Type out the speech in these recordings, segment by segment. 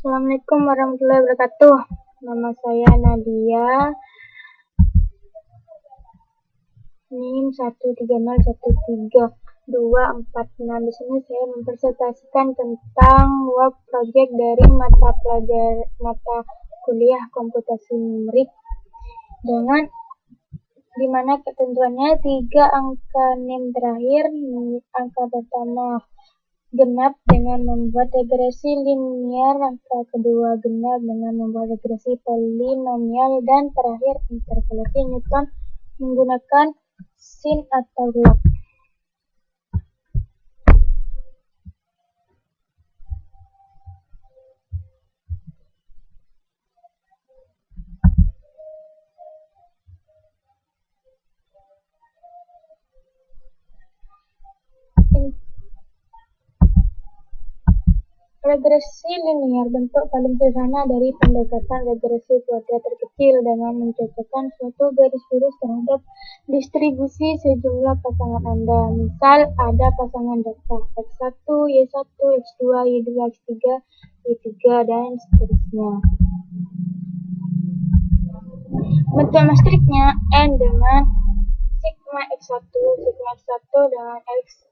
Assalamualaikum warahmatullahi wabarakatuh. Nama saya Nadia. NIM 1301324. Di sini saya mempresentasikan tentang work project dari mata kuliah komputasi numerik dengan dimana ketentuannya 3 angka NIM terakhir. Angka pertama genap dengan membuat regresi linier, angka kedua genap dengan membuat regresi polinomial, dan terakhir interpolasi Newton menggunakan sin atau log. Regresi linier bentuk paling sederhana dari pendekatan regresi kuadrat terkecil dengan mencocokkan suatu garis lurus terhadap distribusi sejumlah pasangan Anda. Misal, ada pasangan data X1, Y1, X2, Y2, X3, Y3, dan seterusnya. Bentuk matrixnya N dengan sigma X1 dengan X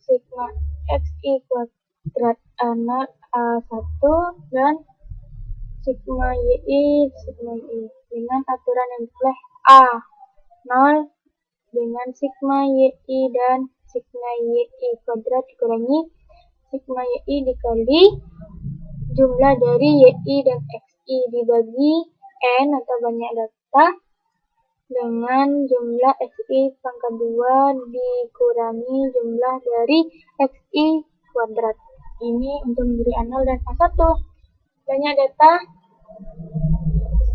sigma XI kuadrat A0 A1 dan sigma YI dengan aturan yang boleh A0 dengan sigma YI dan sigma YI kuadrat dikurangi sigma YI dikali jumlah dari YI dan XI dibagi N atau banyak data dengan jumlah XI pangkat 2 dikurangi jumlah dari XI kuadrat. Ini untuk memberi A0 dan A1. Banyak data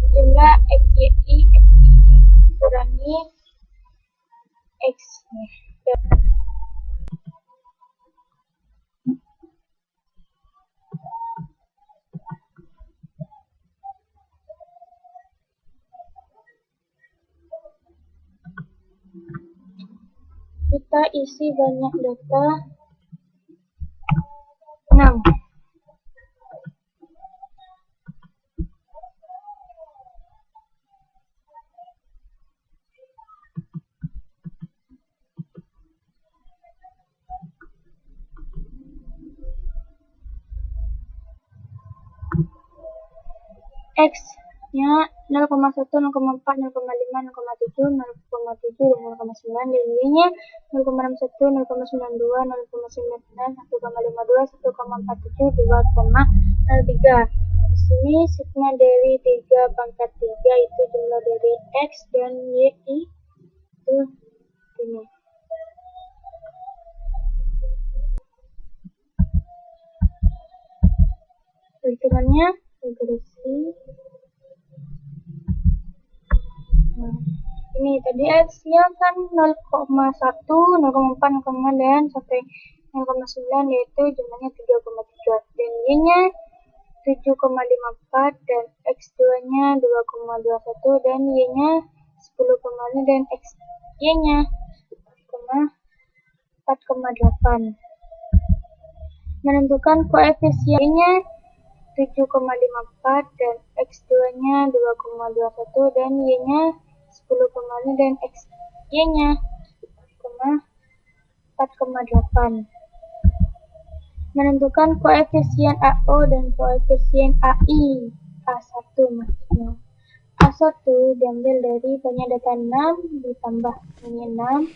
jumlah XYI XI dikurangi X. Kita isi banyak data 6. X-nya 0,1, 0,4, 0,5, 0,7, 0,7, dan 0,9, dan Y-nya 0,61, 0,92, 0,99, 1,52, 1,47, 2,03. Di sini sigma dari 3 pangkat 3 itu jumlah dari X dan Y itu ini. Perhitungannya regresi. Ini tadi X-nya kan 0,1, 0,4, 0,5 dan sampai 0,9, yaitu jumlahnya 3,3, dan Y-nya 7,54 dan X2-nya 2,21 dan Y-nya 10,5 dan XY-nya 4,8. Menentukan koefisiennya 7,54 dan X2-nya 2,21 dan Y-nya 10,5 dan XY-nya 4,8. Menentukan koefisien AO dan koefisien AI. A1 maksudnya. A1 diambil dari banyak data 6 ditambah ini 6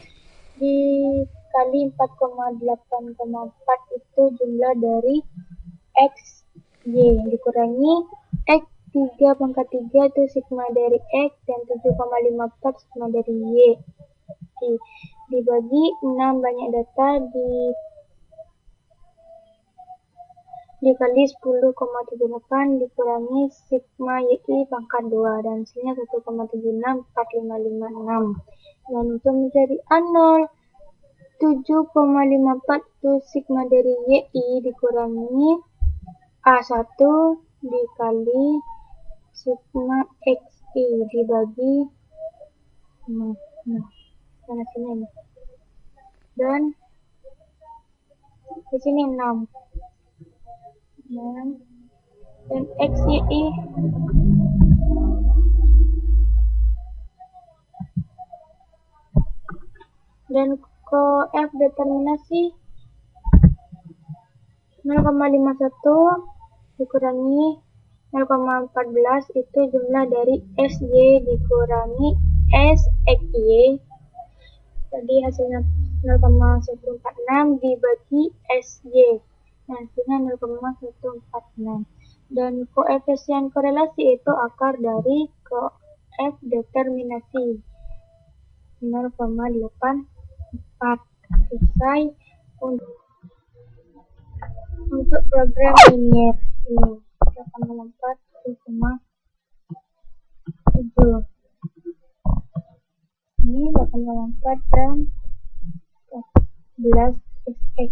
dikali 4,8,4 itu jumlah dari X, Y dikurangi X 3 pangkat 3 itu sigma dari X dan 7,54 sigma dari Y dibagi 6 banyak data dikali 10,78 dikurangi sigma YI pangkat 2 dan hasilnya 1,764556. Dan untuk menjadi A0 7,54 itu sigma dari YI dikurangi A1 dikali sigma XI dibagi sana sini dan di sini 6 dan XY dan koef determinasi 0,51 dikurangi 0,14 itu jumlah dari SY dikurangi SXY. Tadi hasilnya 0,146 dibagi SY. Nah, hasilnya 0,146. Dan koefisien korelasi itu akar dari koef determinasi 0,84. Selesai untuk program linear ini 8,4,7 ini 8,4 dan 14 SX.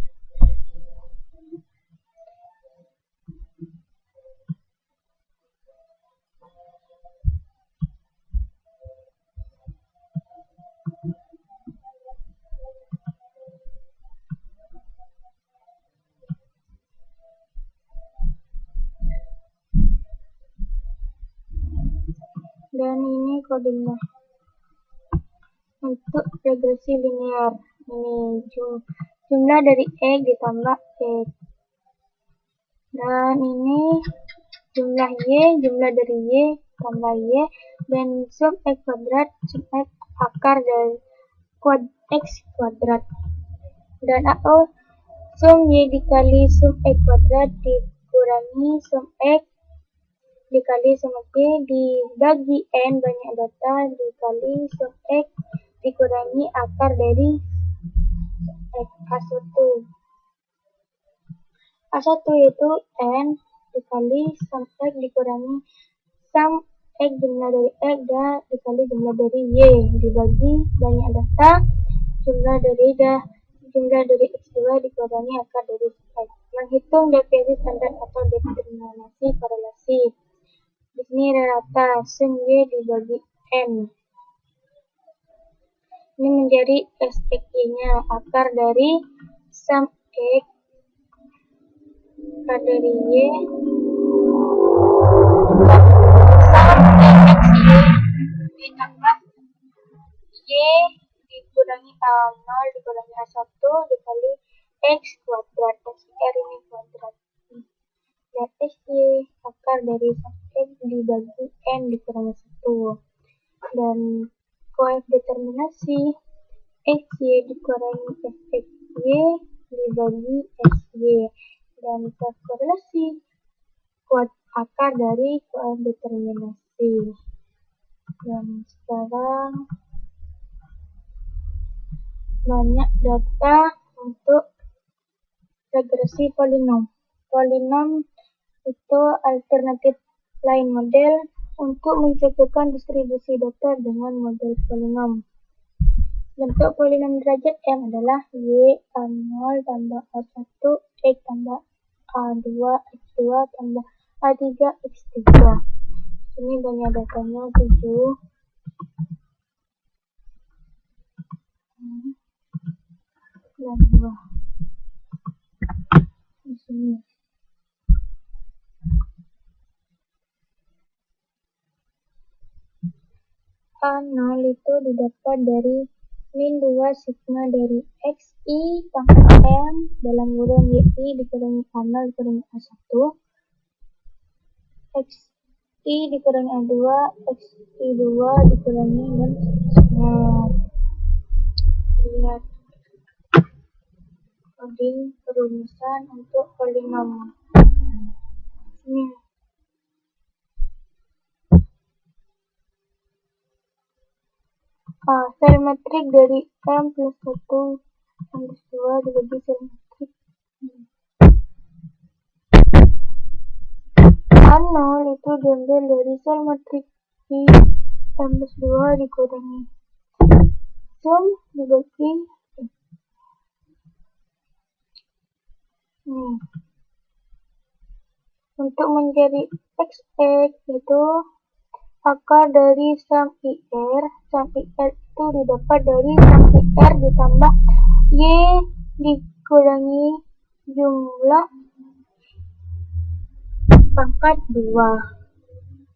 Dan ini kodenya untuk regresi linear. Ini jumlah dari X ditambah X. Dan ini jumlah Y, jumlah dari Y tambah Y, dan sum X kuadrat, sum X akar dari X kuadrat. Dan sum Y dikali sum X kuadrat dikurangi sum X dikali sum Y dibagi N banyak data dikali sum X dikurangi akar dari X A1. A1 yaitu N dikali sum X dikurangi sum X jumlah dari X dan dikali jumlah dari Y dibagi banyak data jumlah dari X2 dikurangi akar dari X. Menghitung definisi standar atau determinasi korelasi. Di sini rata sum Y dibagi N. Ini menjadi SXY-nya akar dari sum X akar dari Y sum XY ditambah Y dikurangi A0 dikurangi A1 dikali X kuadrat XR ini kuadrat. Dan XY akar dari sum X dibagi N dikurangi 1. Dan koef determinasi XY dikurangi SXY dibagi SY. Dan koef korelasi akar dari koef determinasi. Dan sekarang banyak data untuk regresi polinom. Polinom itu alternatif lain model untuk mencocokkan distribusi data dengan model polinom. Bentuk polinom derajat M adalah Y A0 tambah A1 X tambah A2 X2 tambah A3 X3. Ini banyak datanya 7. Dan 2. Di sini. A0 itu didapat dari min 2 sigma dari XI pangkat M dalam kurung YI dikurangi A0 dikurangi A1 XI dikurangi A2 XI2 dikurangi dan seterusnya. Lihat coding perumusan untuk polinom. Ini sel metrik dari M plus 1 M plus 2 dibagi sel metrik A0 itu diambil dari sel metrik I M plus 2 dikurangi sum dibagi untuk menjadi XX itu akar dari sum IR itu didapat dari sum IR ditambah Y dikurangi jumlah pangkat 2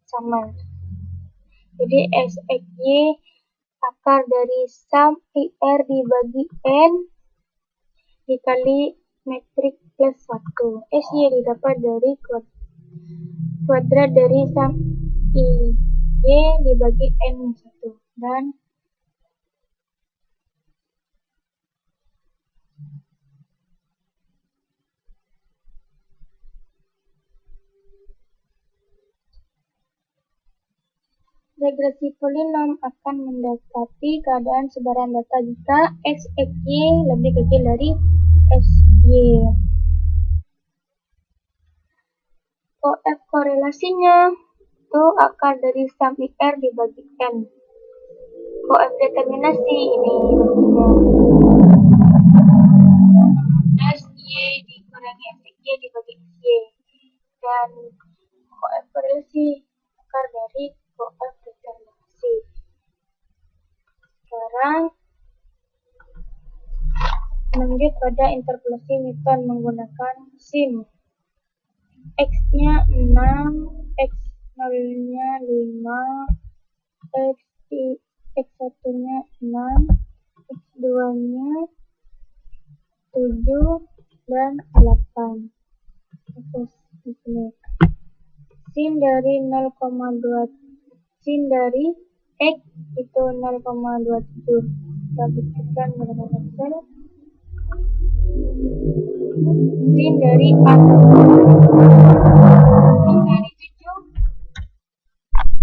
sama. Jadi SXY akar dari sum IR dibagi N dikali metrik plus 1. SY didapat dari kuadrat dari sum IY dibagi N 1. Dan regresi polinom akan mendapati keadaan sebaran data jika SXY lebih kecil dari SY. OF korelasinya itu akar dari sum IR dibagi N. OF determinasi ini SY dikurangi SY dibagi SY. Dan OF korelasi akar dari OF determinasi. Sekarang lanjut pada interpolasi Newton menggunakan SIM. X-nya 6, X0-nya 5, X1-nya 6, X2-nya 7, dan 8. Terus di sini. Sin dari 0,2, sin dari X itu 0,27. Kita buktikan menggunakan Excel. Sin dari A sin dari 7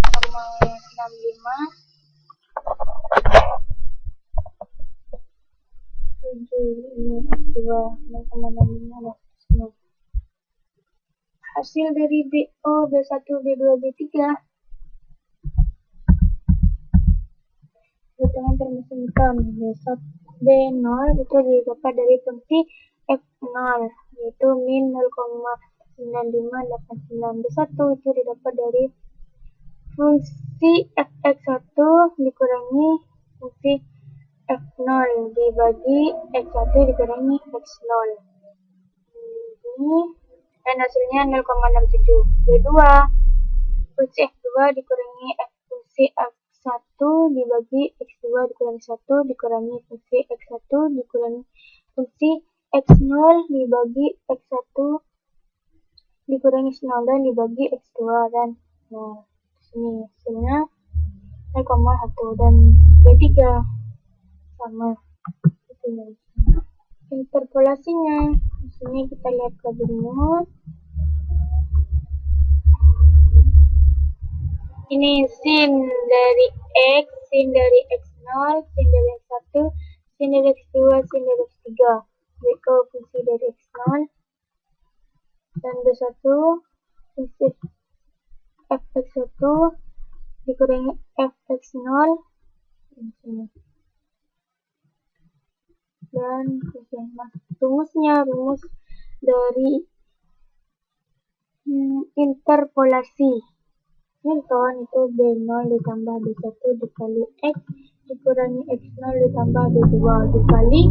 sama 65 7 ini S2 0,65 hasil dari BO B1 B2 B3 hitungan termasuk Newton. B0 itu didapat dari fungsi F0 yaitu min 0,9589. B1 itu didapat dari fungsi Fx1 dikurangi fungsi F0 dibagi X1 dikurangi X0. Ini dan hasilnya 0,67. B2 fungsi F2 dikurangi fungsi F1 dibagi X2 dikurangi 1 dikurangi fungsi X1 dikurangi fungsi X0 dibagi X1 dikurangi 0 dan dibagi X2 dan sini hasilnya 0,1 dan B3 sama ini. Interpolasinya di sini kita lihat kabelnya. Ini sin dari X, sin dari X0, sin dari X1, sin dari X2, sin dari X3. BO fungsi dari X0 dan B1 fungsi Fx1 dikurangi Fx0 dan rumus dari interpolasi Newton itu B0 ditambah B1 dikali X dikurangi X0 ditambah B2 dikali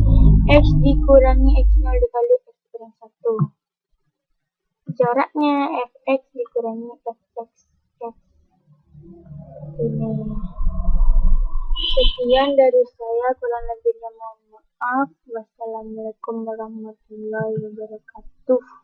X dikurangi X0 dikali X kurang 1. Jaraknya Fx dikurangi Fx X. Ini. Sekian dari saya, kurang lebihnya mohon maaf. Wassalamualaikum warahmatullahi wabarakatuh.